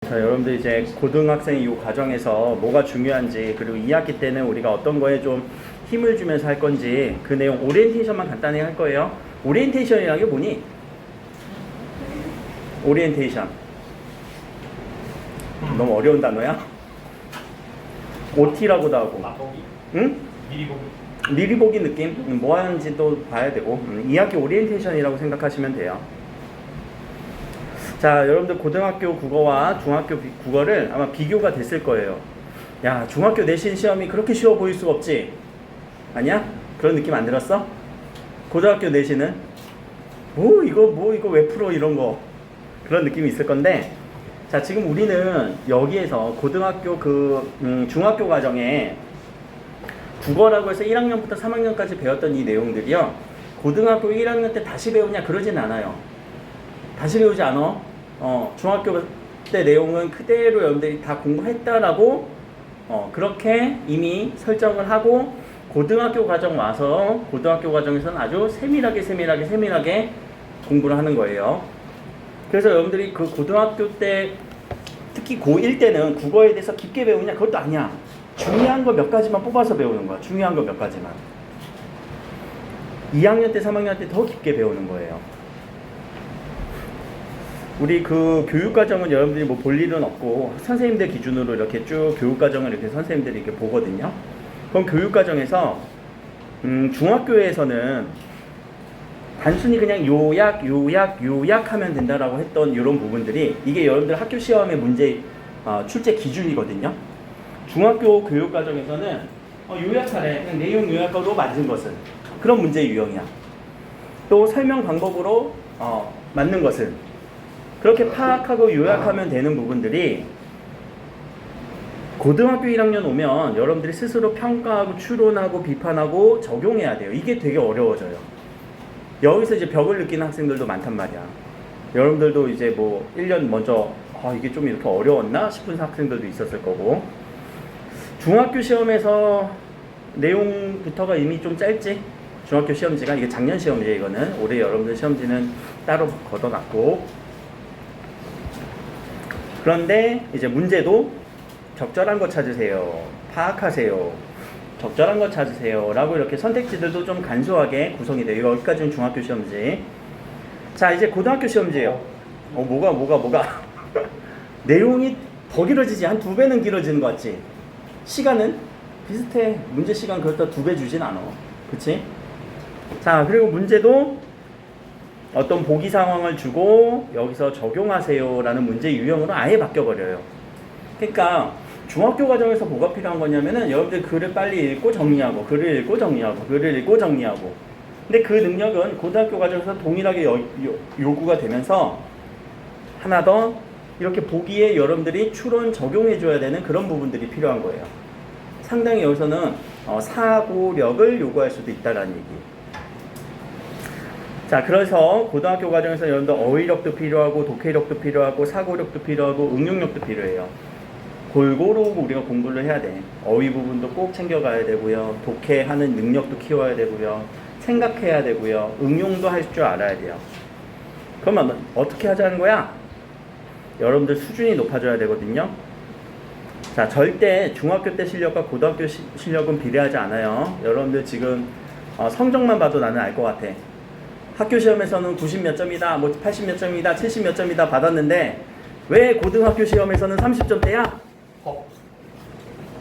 자, 여러분들 이제 고등학생 이 과정에서 뭐가 중요한지, 그리고 2학기 때는 우리가 어떤 거에 좀 힘을 주면서 할 건지 그 내용 오리엔테이션만 간단히 할 거예요. 오리엔테이션이라는 게 뭐니? 오리엔테이션. 너무 어려운 단어야? OT라고도 하고. 맛보기? 응? 미리 보기? 미리 보기 느낌? 뭐 하는지도 봐야 되고. 2학기 오리엔테이션이라고 생각하시면 돼요. 자, 여러분들 고등학교 국어와 중학교 국어를 아마 비교가 됐을 거예요. 야, 중학교 내신 시험이 그렇게 쉬워 보일 수가 없지? 아니야? 그런 느낌 안 들었어? 고등학교 내신은? 이거 왜 풀어? 이런 거. 그런 느낌이 있을 건데, 자, 지금 우리는 여기에서 고등학교 중학교 과정에 국어라고 해서 1학년부터 3학년까지 배웠던 이 내용들이요, 고등학교 1학년 때 다시 배우냐? 그러진 않아요. 다시 배우지 않아. 중학교 때 내용은 그대로 여러분들이 다 공부했다라고 그렇게 이미 설정을 하고, 고등학교 과정 와서 고등학교 과정에서는 아주 세밀하게 공부를 하는 거예요. 그래서 여러분들이 그 고등학교 때, 특히 고1 때는 국어에 대해서 깊게 배우냐? 그것도 아니야. 중요한 거 몇 가지만 뽑아서 배우는 거야. 중요한 거 몇 가지만. 2학년 때 3학년 때 더 깊게 배우는 거예요. 우리 그 교육과정은 여러분들이 뭐 볼 일은 없고, 선생님들 기준으로 이렇게 쭉 교육과정을 이렇게 선생님들이 이렇게 보거든요. 그럼 교육과정에서 중학교에서는 단순히 그냥 요약 하면 된다라고 했던 이런 부분들이, 이게 여러분들 학교 시험의 문제 출제 기준이거든요. 중학교 교육과정에서는 요약하래. 그냥 내용 요약으로 맞은 것은 그런 문제 유형이야. 또 설명 방법으로 맞는 것은 그렇게 파악하고 요약하면 되는 부분들이, 고등학교 1학년 오면 여러분들이 스스로 평가하고 추론하고 비판하고 적용해야 돼요. 이게 되게 어려워져요. 여기서 이제 벽을 느끼는 학생들도 많단 말이야. 여러분들도 이제 뭐 1년 먼저 이게 좀 이렇게 어려웠나 싶은 학생들도 있었을 거고, 중학교 시험에서 내용부터가 이미 좀 짧지. 중학교 시험지가, 이게 작년 시험지에, 이거는 올해 여러분들 시험지는 따로 걷어놨고, 그런데 이제 문제도 적절한 거 찾으세요, 파악하세요, 적절한 거 찾으세요 라고 이렇게 선택지들도 좀 간소하게 구성이 돼요. 여기까지는 중학교 시험지. 자, 이제 고등학교 시험지예요. 뭐가 내용이 더 길어지지. 한 2배는 길어지는 것 같지? 시간은 비슷해. 문제 시간 그렇다 2배 주진 않아. 그치? 자, 그리고 문제도 어떤 보기 상황을 주고 여기서 적용하세요 라는 문제 유형으로 아예 바뀌어버려요. 그러니까 중학교 과정에서 뭐가 필요한 거냐면은, 여러분들 글을 빨리 읽고 정리하고, 글을 읽고 정리하고. 근데 그 능력은 고등학교 과정에서 동일하게 요구가 되면서, 하나 더 이렇게 보기에 여러분들이 추론 적용해 줘야 되는 그런 부분들이 필요한 거예요. 상당히 여기서는 사고력을 요구할 수도 있다라는 얘기. 자, 그래서 고등학교 과정에서 여러분들 어휘력도 필요하고, 독해력도 필요하고, 사고력도 필요하고, 응용력도 필요해요. 골고루 우리가 공부를 해야 돼. 어휘 부분도 꼭 챙겨가야 되고요, 독해하는 능력도 키워야 되고요, 생각해야 되고요, 응용도 할 줄 알아야 돼요. 그러면 어떻게 하자는 거야? 여러분들 수준이 높아져야 되거든요. 자, 절대 중학교 때 실력과 고등학교 실력은 비례하지 않아요. 여러분들 지금 성적만 봐도 나는 알 것 같아. 학교 시험에서는 90 몇 점이다, 뭐 80 몇 점이다, 70 몇 점이다 받았는데 왜 고등학교 시험에서는 30점대야?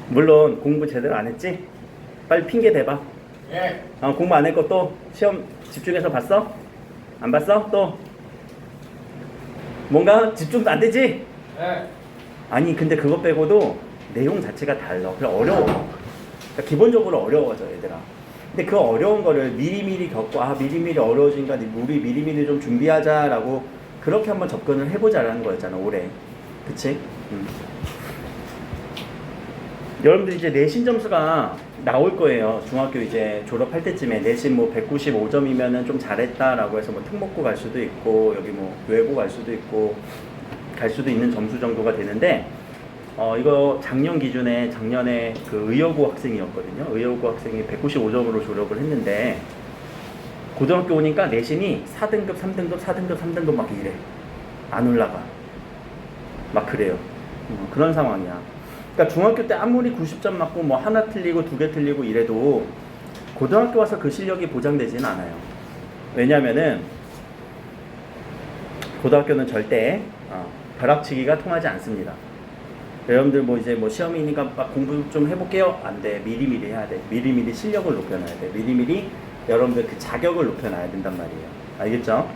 물론 공부 제대로 안 했지? 빨리 핑계 대봐. 예. 공부 안 했고 또 시험 집중해서 봤어? 안 봤어? 또 뭔가 집중도 안 되지? 예. 아니, 근데 그것 빼고도 내용 자체가 달라. 그래, 어려워. 그러니까 기본적으로 어려워져, 얘들아. 근데 그 어려운 거를 미리미리 겪고, 미리미리 어려워지니까 우리 미리미리 좀 준비하자라고 그렇게 한번 접근을 해보자라는 거였잖아, 올해. 그치? 여러분들 이제 내신 점수가 나올 거예요. 중학교 이제 졸업할 때쯤에 내신 뭐 195점이면은 좀 잘했다라고 해서 뭐 특목고 갈 수도 있고, 여기 뭐 외고 갈 수도 있고, 갈 수도 있는 점수 정도가 되는데, 이거 작년 기준에, 작년에 그 의여고 학생이었거든요. 의여고 학생이 195점으로 졸업을 했는데, 고등학교 오니까 내신이 4등급, 3등급, 4등급, 3등급 막 이래. 안 올라가. 막 그래요. 그런 상황이야. 그러니까 중학교 때 아무리 90점 맞고 뭐 하나 틀리고 두 개 틀리고 이래도 고등학교 와서 그 실력이 보장되지는 않아요. 왜냐면은 고등학교는 절대 벼락치기가 통하지 않습니다. 여러분들 뭐 이제 뭐 시험이니까 막 공부 좀 해볼게요. 안 돼. 미리미리 해야 돼. 미리미리 실력을 높여놔야 돼. 미리미리 여러분들 그 자격을 높여놔야 된단 말이에요. 알겠죠?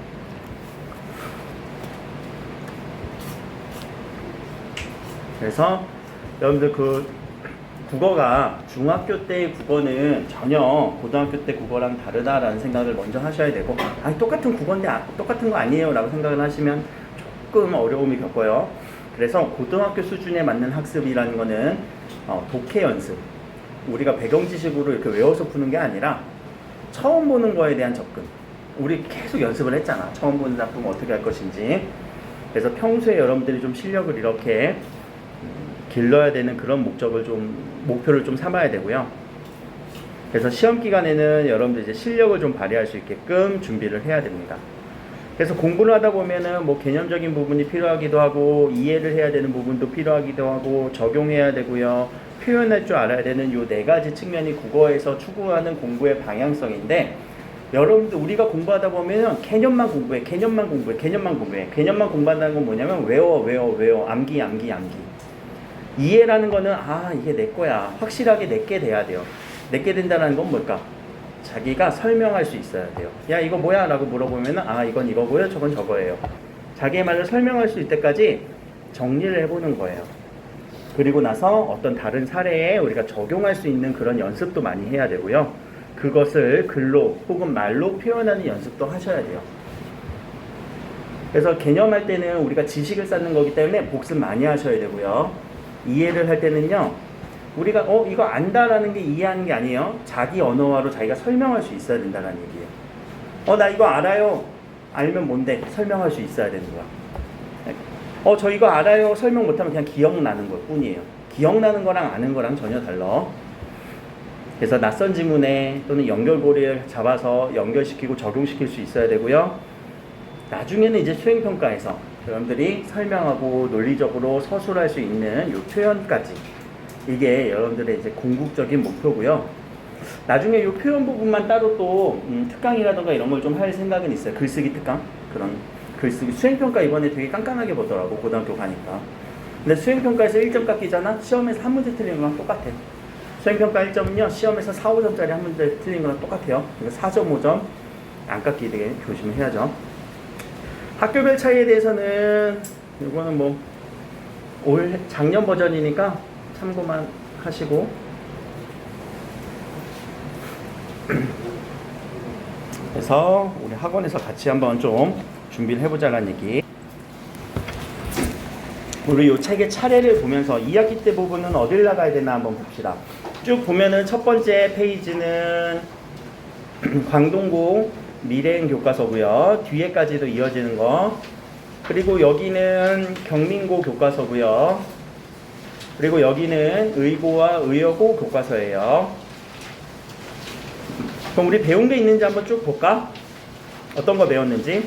그래서 여러분들 그 국어가 중학교 때의 국어는 전혀 고등학교 때 국어랑 다르다라는 생각을 먼저 하셔야 되고, 아니 똑같은 국어인데 똑같은 거 아니에요 라고 생각을 하시면 조금 어려움이 겪어요. 그래서 고등학교 수준에 맞는 학습이라는 거는 독해 연습, 우리가 배경 지식으로 이렇게 외워서 푸는 게 아니라 처음 보는 거에 대한 접근. 우리 계속 연습을 했잖아. 처음 보는 작품 어떻게 할 것인지. 그래서 평소에 여러분들이 좀 실력을 이렇게 길러야 되는 그런 목표를 좀 삼아야 되고요. 그래서 시험 기간에는 여러분들 이제 실력을 좀 발휘할 수 있게끔 준비를 해야 됩니다. 그래서 공부를 하다 보면은 뭐 개념적인 부분이 필요하기도 하고, 이해를 해야 되는 부분도 필요하기도 하고, 적용해야 되고요. 표현할 줄 알아야 되는 요 네 가지 측면이 국어에서 추구하는 공부의 방향성인데, 여러분들 우리가 공부하다 보면은 개념만 공부해. 개념만 공부한다는 건 뭐냐면 외워. 암기. 이해라는 거는 이게 내 거야. 확실하게 내게 돼야 돼요. 내게 된다는 건 뭘까? 자기가 설명할 수 있어야 돼요. 야 이거 뭐야? 라고 물어보면은 이건 이거고요. 저건 저거예요. 자기의 말로 설명할 수 있을 때까지 정리를 해보는 거예요. 그리고 나서 어떤 다른 사례에 우리가 적용할 수 있는 그런 연습도 많이 해야 되고요. 그것을 글로 혹은 말로 표현하는 연습도 하셔야 돼요. 그래서 개념할 때는 우리가 지식을 쌓는 거기 때문에 복습 많이 하셔야 되고요. 이해를 할 때는요, 우리가 이거 안다라는 게 이해하는 게 아니에요. 자기 언어화로 자기가 설명할 수 있어야 된다는 얘기예요. 나 이거 알아요. 알면 뭔데? 설명할 수 있어야 되는 거야. 저 이거 알아요. 설명 못하면 그냥 기억나는 것 뿐이에요. 기억나는 거랑 아는 거랑 전혀 달라. 그래서 낯선 지문에 또는 연결고리를 잡아서 연결시키고 적용시킬 수 있어야 되고요. 나중에는 이제 수행평가에서 여러분들이 설명하고 논리적으로 서술할 수 있는 요 표현까지, 이게 여러분들의 이제 궁극적인 목표고요. 나중에 요 표현 부분만 따로 또 특강이라던가 이런 걸 좀 할 생각은 있어요. 글쓰기 특강, 그런 글쓰기. 수행평가 이번에 되게 깐깐하게 보더라고, 고등학교 가니까. 근데 수행평가에서 1점 깎이잖아? 시험에서 한 문제 틀린 거랑 똑같아. 수행평가 1점은요, 시험에서 4, 5점짜리 한 문제 틀린 거랑 똑같아요. 그러니까 4.5점 안 깎이게 조심해야죠. 학교별 차이에 대해서는 이거는 뭐 작년 버전이니까 참고만 하시고, 그래서 우리 학원에서 같이 한번 좀 준비를 해보자는 얘기. 우리 이 책의 차례를 보면서 2학기 때 부분은 어딜 나가야 되나 한번 봅시다. 쭉 보면은 첫 번째 페이지는 광동고 미래행 교과서고요. 뒤에까지도 이어지는 거. 그리고 여기는 경민고 교과서고요. 그리고 여기는 의고와 의여고 교과서예요. 그럼 우리 배운 게 있는지 한번 쭉 볼까? 어떤 거 배웠는지?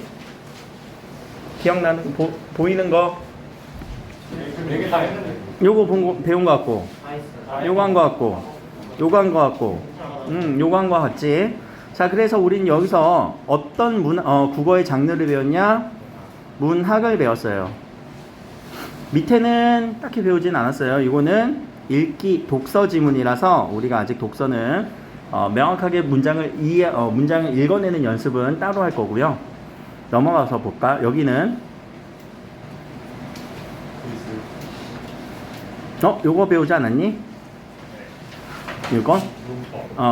기억나는, 보이는 거? 요거 배운 거 같고, 요거 한 거 같고, 요거 한 거 같고, 요거 한 거 같지? 자, 그래서 우린 여기서 어떤 국어의 장르를 배웠냐? 문학을 배웠어요. 밑에는 딱히 배우진 않았어요. 이거는 읽기, 독서 지문이라서 우리가 아직 독서는 명확하게 문장을 읽어내는 연습은 따로 할 거고요. 넘어가서 볼까? 여기는 요거 배우지 않았니? 이거?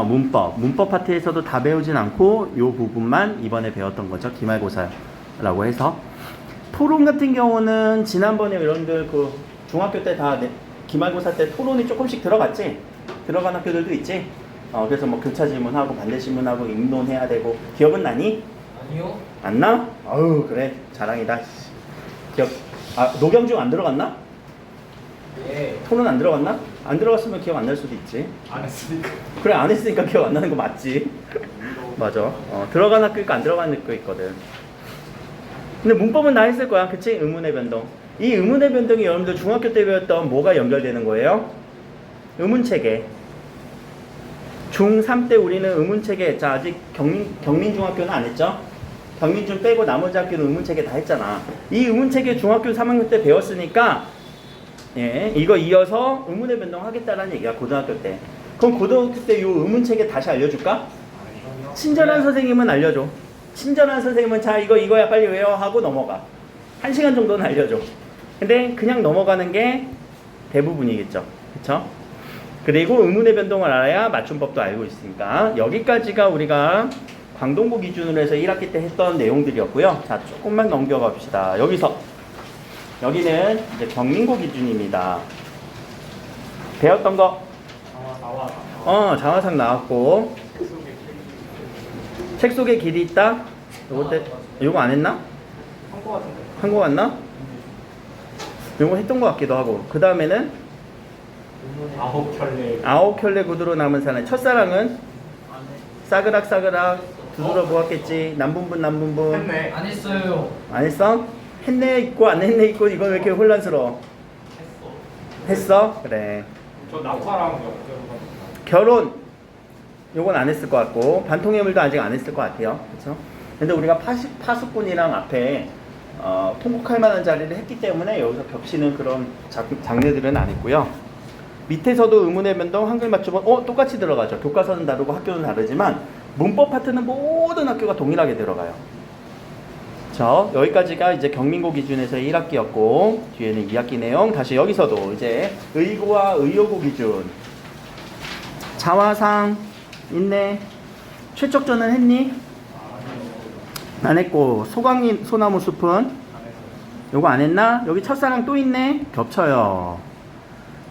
문법 파트에서도 다 배우진 않고 요 부분만 이번에 배웠던 거죠. 기말고사라고 해서. 토론 같은 경우는 지난번에 여러분들 그 중학교 때 다 기말고사 때 토론이 조금씩 들어갔지? 들어간 학교들도 있지? 그래서 뭐 교차 질문하고 반대 질문하고 입론해야 되고. 기억은 나니? 아니요. 안 나? 아유, 그래. 자랑이다. 노경중 안 들어갔나? 예. 토론 안 들어갔나? 안 들어갔으면 기억 안 날 수도 있지. 안 했으니까. 그래, 안 했으니까 기억 안 나는 거 맞지? 맞아. 들어간 학교 있고 안 들어간 학교 있거든. 근데 문법은 다 했을 거야. 그치? 의문의 변동. 이 의문의 변동이 여러분들 중학교 때 배웠던 뭐가 연결되는 거예요? 의문체계. 중3 때 우리는 의문체계, 자, 아직 경민중학교는 안 했죠? 경민중 빼고 나머지 학교는 의문체계 다 했잖아. 이 의문체계 중학교 3학년 때 배웠으니까, 예, 이거 이어서 의문의 변동 하겠다라는 얘기야, 고등학교 때. 그럼 고등학교 때 이 의문체계 다시 알려줄까? 친절한 선생님은 알려줘. 친절한 선생님은 자, 이거야 빨리 외워 하고 넘어가. 1시간 정도는 알려줘. 근데 그냥 넘어가는 게 대부분이겠죠. 그쵸? 그리고 의문의 변동을 알아야 맞춤법도 알고 있으니까 여기까지가 우리가 광동고 기준으로 해서 1학기 때 했던 내용들이었고요. 자, 조금만 넘겨가 봅시다. 여기는 이제 경민고 기준입니다. 배웠던 거 자화상 나왔고 책 속에 길이 있다? 요거 안 했나? 한 거 같나? 요거 했던 거 같기도 하고. 그 다음에는 9켤레 구두로 남은 사나이. 첫사랑은 싸그락 두드러 보았겠지. 남분분 했네. 안 했어요. 안 했어? 했네 있고 안 했네 있고. 이거 왜 이렇게 혼란스러워? 했어? 그래. 저 낙화랑 결혼 요건 안 했을 것 같고 반통예물도 아직 안 했을 것 같아요. 그렇죠? 근데 우리가 파수꾼이랑 앞에 통곡할 만한 자리를 했기 때문에 여기서 겹치는 그런 장르들은 안 했고요. 밑에서도 의문의 변동, 한글 맞춤은 똑같이 들어가죠. 교과서는 다르고 학교는 다르지만 문법 파트는 모든 학교가 동일하게 들어가요. 자, 여기까지가 이제 경민고 기준에서 1학기였고 뒤에는 2학기 내용. 다시 여기서도 이제 의고와 의여고 기준. 자화상 있네. 최적전은 했니? 안 했고 소강님 소나무 숲은 요거 안 했나? 여기 첫사랑 또 있네. 겹쳐요.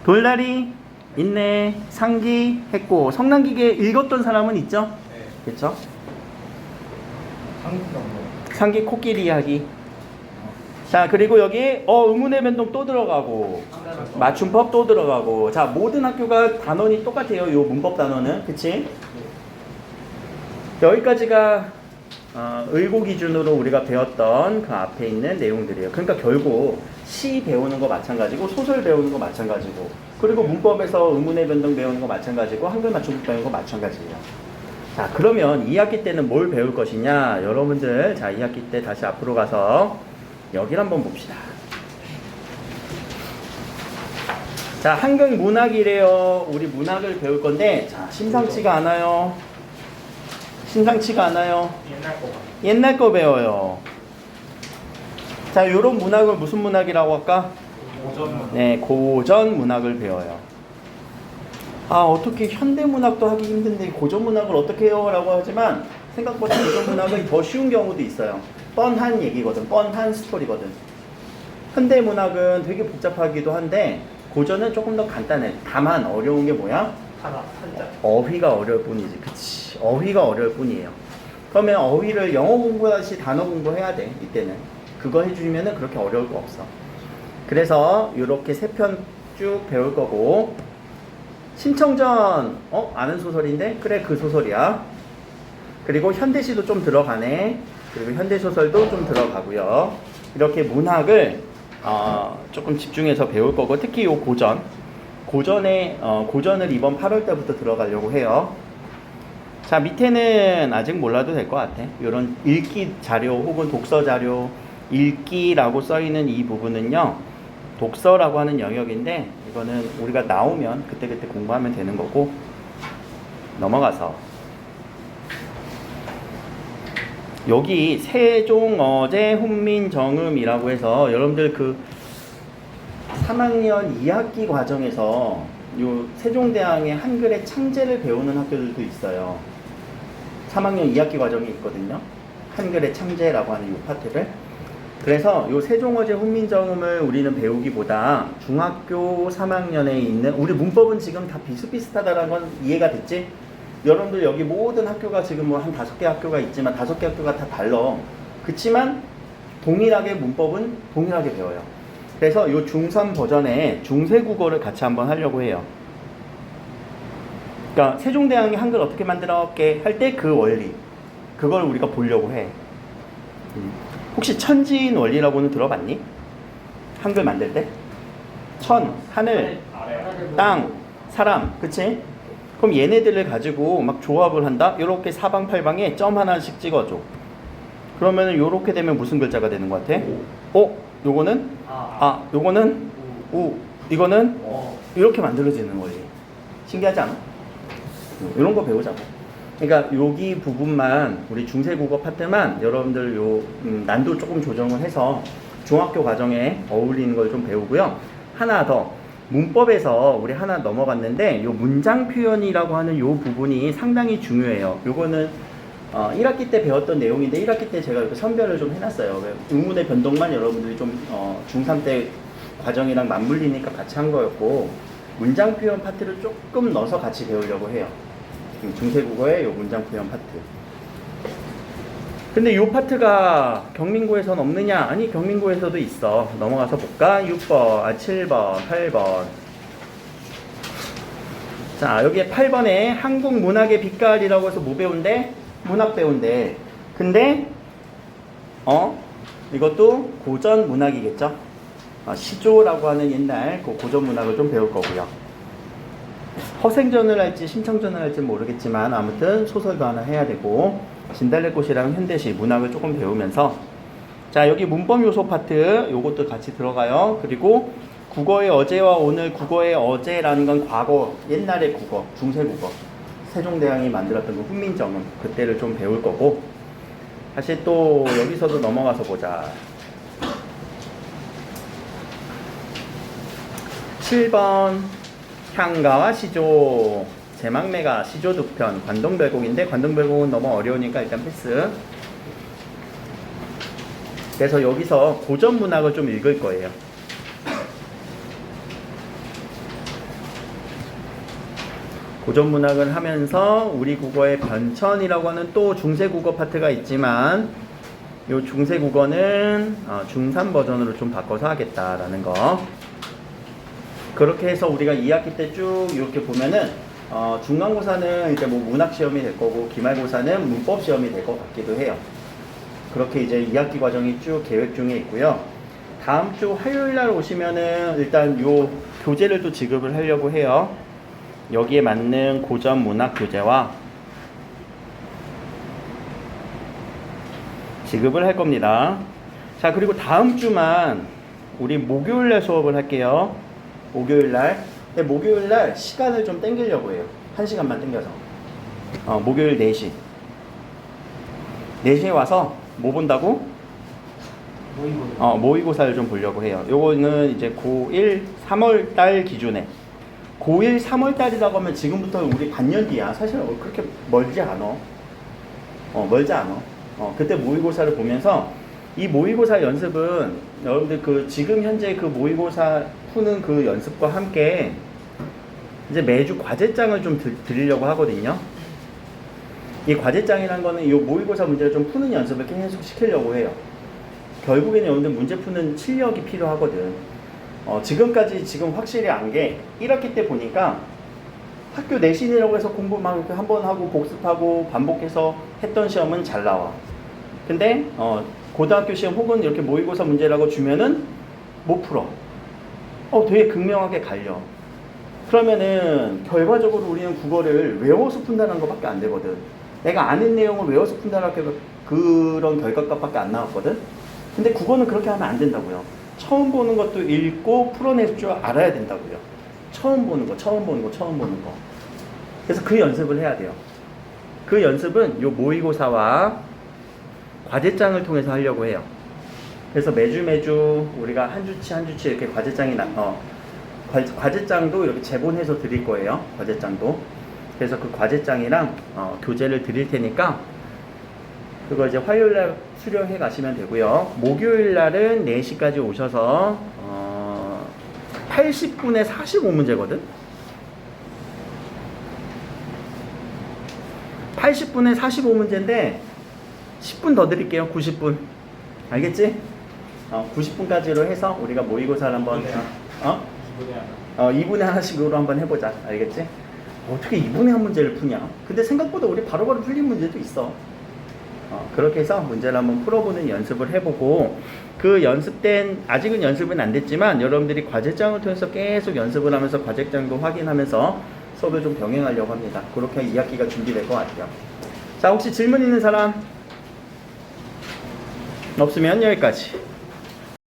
돌다리 있네. 상기 했고 성난기계 읽었던 사람은 있죠? 네. 그렇죠? 상기 코끼리 이야기. 자, 그리고 여기 의문의 변동 또 들어가고 맞춤법 또 들어가고. 자, 모든 학교가 단원이 똑같아요. 요 문법 단원은. 그치? 여기까지가 의고 기준으로 우리가 배웠던 그 앞에 있는 내용들이에요. 그러니까 결국 시 배우는 거 마찬가지고 소설 배우는 거 마찬가지고 그리고 문법에서 의문의 변동 배우는 거 마찬가지고 한글 맞춤법 배우는 거 마찬가지예요. 자, 그러면 2학기 때는 뭘 배울 것이냐? 여러분들 자 2학기 때 다시 앞으로 가서 여기를 한번 봅시다. 자, 한글 문학이래요. 우리 문학을 배울 건데 자, 심상치가 않아요. 옛날 거 배워요. 자, 요런 문학을 무슨 문학이라고 할까? 네, 고전 문학을 배워요. 어떻게 현대 문학도 하기 힘든데 고전 문학을 어떻게 해요? 라고 하지만 생각보다 고전 문학은 더 쉬운 경우도 있어요. 뻔한 얘기거든. 뻔한 스토리거든. 현대 문학은 되게 복잡하기도 한데 고전은 조금 더 간단해. 다만 어려운 게 뭐야? 어휘가 어려울 뿐이지. 그치. 어휘가 어려울 뿐이에요. 그러면 어휘를 영어 공부하듯이 단어 공부해야 돼. 이때는. 그거 해주면은 그렇게 어려울 거 없어. 그래서 이렇게 3편 쭉 배울 거고 신청전 아는 소설인데? 그래, 그 소설이야. 그리고 현대시도 좀 들어가네. 그리고 현대소설도 좀 들어가고요. 이렇게 문학을 조금 집중해서 배울 거고 특히 요 고전을 이번 8월 달부터 들어가려고 해요. 자, 밑에는 아직 몰라도 될 것 같아. 이런 읽기 자료 혹은 독서 자료, 읽기라고 써있는 이 부분은요, 독서라고 하는 영역인데 이거는 우리가 나오면 그때그때 공부하면 되는 거고. 넘어가서 여기 세종, 어제, 훈민, 정음이라고 해서 여러분들 그 3학년 2학기 과정에서 요 세종대왕의 한글의 창제를 배우는 학교들도 있어요. 3학년 2학기 과정이 있거든요. 한글의 창제라고 하는 요 파트를. 그래서 요 세종, 어제, 훈민, 정음을 우리는 배우기보다 중학교 3학년에 있는 우리 문법은 지금 다 비슷비슷하다는 건 이해가 됐지? 여러분들 여기 모든 학교가 지금 뭐 한 5개 학교가 있지만 5개 학교가 다 달라. 그치만 동일하게 문법은 동일하게 배워요. 그래서 요 중3 버전에 중세국어를 같이 한번 하려고 해요. 그러니까 세종대왕이 한글 어떻게 만들었게 할 때 그 원리, 그걸 우리가 보려고 해. 혹시 천지인 원리라고는 들어봤니? 한글 만들 때? 천, 하늘, 아래. 땅, 사람, 그치? 그럼 얘네들을 가지고 막 조합을 한다? 요렇게 사방팔방에 점 하나씩 찍어줘. 그러면 요렇게 되면 무슨 글자가 되는 것 같아? 요거는? 요거는? 우. 이거는? 이렇게 만들어지는 거지. 신기하지 않아? 이런 거 배우자고. 그러니까 여기 부분만, 우리 중세국어 파트만 여러분들 난도 조금 조정을 해서 중학교 과정에 어울리는 걸 좀 배우고요. 하나 더. 문법에서 우리 하나 넘어갔는데 요 문장 표현이라고 하는 요 부분이 상당히 중요해요. 요거는 1학기 때 배웠던 내용인데 1학기 때 제가 이렇게 선별을 좀 해놨어요. 의문의 변동만 여러분들이 좀 중3 때 과정이랑 맞물리니까 같이 한 거였고 문장 표현 파트를 조금 넣어서 같이 배우려고 해요. 중세국어의 요 문장 표현 파트. 근데 요 파트가 경민고에선 없느냐? 아니, 경민고에서도 있어. 넘어가서 볼까? 6번, 7번, 8번. 자, 여기에 8번에 한국 문학의 빛깔이라고 해서 뭐 배운대? 문학 배운대. 근데 이것도 고전 문학이겠죠? 시조라고 하는 옛날 그 고전 문학을 좀 배울 거고요. 허생전을 할지 심청전을 할지 모르겠지만 아무튼 소설도 하나 해야 되고 진달래꽃이랑 현대시 문학을 조금 배우면서 자, 여기 문법 요소 파트 요것도 같이 들어가요. 그리고 국어의 어제와 오늘, 국어의 어제라는 건 과거, 옛날의 국어, 중세국어, 세종대왕이 만들었던 그 훈민정음, 그때를 좀 배울 거고. 다시 또 여기서도 넘어가서 보자. 7번 향가와 시조, 제막매가 시조 두 편, 관동별곡인데 관동별곡은 너무 어려우니까 일단 패스. 그래서 여기서 고전 문학을 좀 읽을 거예요. 고전 문학을 하면서 우리 국어의 변천이라고 하는 또 중세국어 파트가 있지만 이 중세국어는 중3 버전으로 좀 바꿔서 하겠다라는 거. 그렇게 해서 우리가 2학기 때 쭉 이렇게 보면은 중간고사는 이제 뭐 문학 시험이 될 거고 기말고사는 문법 시험이 될 것 같기도 해요. 그렇게 이제 2학기 과정이 쭉 계획 중에 있고요. 다음 주 화요일 날 오시면은 일단 요 교재를 또 지급을 하려고 해요. 여기에 맞는 고전 문학 교재와 지급을 할 겁니다. 자, 그리고 다음 주만 우리 목요일 날 수업을 할게요. 목요일 날. 근데 목요일 날 시간을 좀 땡기려고 해요. 1시간만 땡겨서. 목요일 4시. 4시에 와서 뭐 본다고? 모의고사를 좀 보려고 해요. 요거는 이제 고1 3월 달 기준에. 고1 3월 달이라고 하면 지금부터 우리 반년 뒤야. 사실 그렇게 멀지 않아. 멀지 않아. 그때 모의고사를 보면서 이 모의고사 연습은 여러분들 그 지금 현재 그 모의고사 푸는 그 연습과 함께 이제 매주 과제장을 좀 드리려고 하거든요. 이 과제장이라는 거는 이 모의고사 문제를 좀 푸는 연습을 계속 시키려고 해요. 결국에는 여러분들 문제 푸는 실력이 필요하거든. 지금까지 지금 확실히 안 게 1학기 때 보니까 학교 내신이라고 해서 공부 막 이렇게 한번 하고 복습하고 반복해서 했던 시험은 잘 나와. 근데 고등학교 시험 혹은 이렇게 모의고사 문제라고 주면은 못 풀어. 되게 극명하게 갈려. 그러면은 결과적으로 우리는 국어를 외워서 푼다는 것밖에 안 되거든. 내가 아는 내용을 외워서 푼다는 그런 결과값밖에 안 나왔거든. 근데 국어는 그렇게 하면 안 된다고요. 처음 보는 것도 읽고 풀어낼 줄 알아야 된다고요. 처음 보는 거. 그래서 그 연습을 해야 돼요. 그 연습은 요 모의고사와 과제장을 통해서 하려고 해요. 그래서 매주 우리가 한 주치 이렇게 과제장도 이렇게 제본해서 드릴 거예요. 과제장도. 그래서 그 과제장이랑 교재를 드릴 테니까 그거 이제 화요일 날 수령해 가시면 되고요. 목요일 날은 4시까지 오셔서 80분에 45문제거든. 80분에 45문제인데 10분 더 드릴게요. 90분. 알겠지? 90분까지로 해서 우리가 모의고사를 한번 2분에 하나씩으로 한번 해보자. 알겠지? 어떻게 2분에 한 문제를 푸냐? 근데 생각보다 우리 바로바로 풀린 문제도 있어. 그렇게 해서 문제를 한번 풀어보는 연습을 해보고 그 연습된 아직은 연습은 안 됐지만 여러분들이 과제장을 통해서 계속 연습을 하면서 과제장도 확인하면서 수업을 좀 병행하려고 합니다. 그렇게 2학기가 준비될 것 같아요. 자, 혹시 질문 있는 사람? 없으면 여기까지.